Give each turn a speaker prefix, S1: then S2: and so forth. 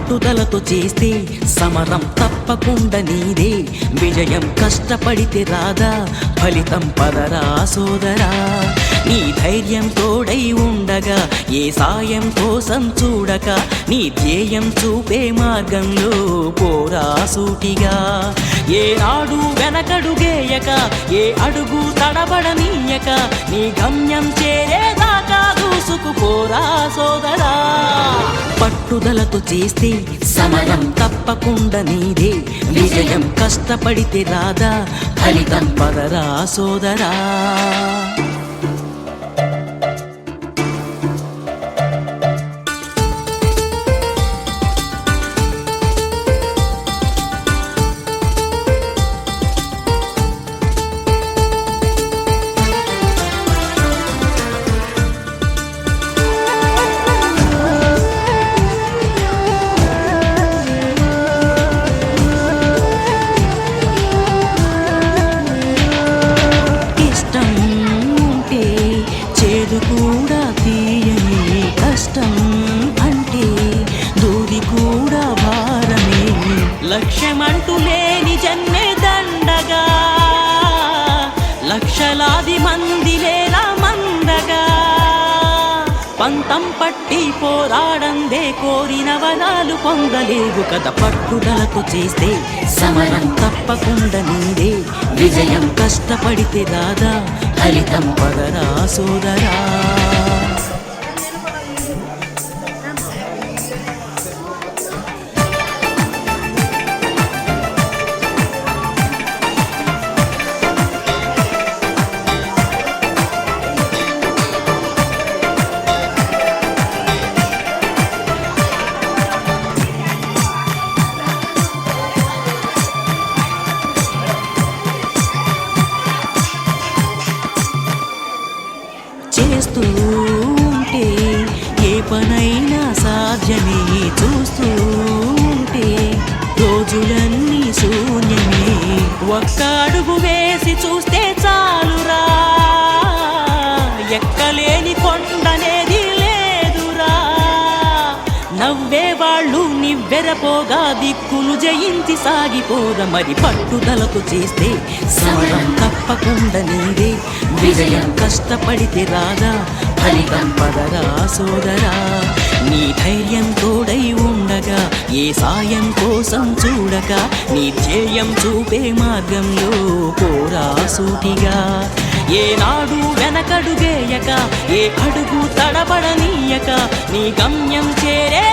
S1: పట్టుదలతో చేస్తే సమరం తప్పకుండా నీదే. విజయం కష్టపడితే రాదా, ఫలితం పదరా సోదరా. నీ ధైర్యం తోడై ఉండగా ఏ సాయం కోసం చూడక, నీ ధ్యేయం చూపే మార్గంలో పోరా సూటిగా. ఏనాడు వెనకడుగేయక, ఏ అడుగు తడబడనీయక, నీ గమ్యం చేరేదాకా దూసుకుపోరా సోదరా. పట్టుదలతో చేస్తే సమరం తప్పకుండా నీదే. విజయం కష్టపడితే రాదా, ఫలితం పదరా సోదరా. కూడా తీయని కష్టం అంటే దూది కూడా భారమే. లక్ష్యమంటూ లేని జన్మే దండగా, లక్షలాది మంది లేరా మందగా. పంతం పట్టి పోరాడందే కోరిన వరాలు పొందలేవు కదా. పట్టుదలతో చేస్తే సమరం తప్పకుండా నీదే. విజయం కష్టపడితే రాదా, ఫలితం పదరా సోదరా. చేస్తూ ఉంటే ఏ పనైనా సాధ్యమే. చూస్తూ ఉంటే రోజులన్నీ శూన్యమే. ఒక్క అడుగు వేసి చూస్తే చాలురా, ఎక్కలేని కొండనేది లేదురా. నవ్వేవాళ్ళు నివ్వెరపోగా దిక్కులు జయించి సాగిపోగా. మరి పట్టుదలకు చేస్తే సమరం తప్పకుండా నీదే. విజయం కష్టపడితే రాదా, ఫలితం పదరా సోదరా. నీ ధైర్యం తోడై ఉండగా ఏ సాయం కోసం చూడక, నీ ధ్యేయం చూపే మార్గంలో పోరా సూటిగా. ఏనాడు వెనకడుగేయక, ఏ అడుగు తడబడనీయక, నీ గమ్యం చేరే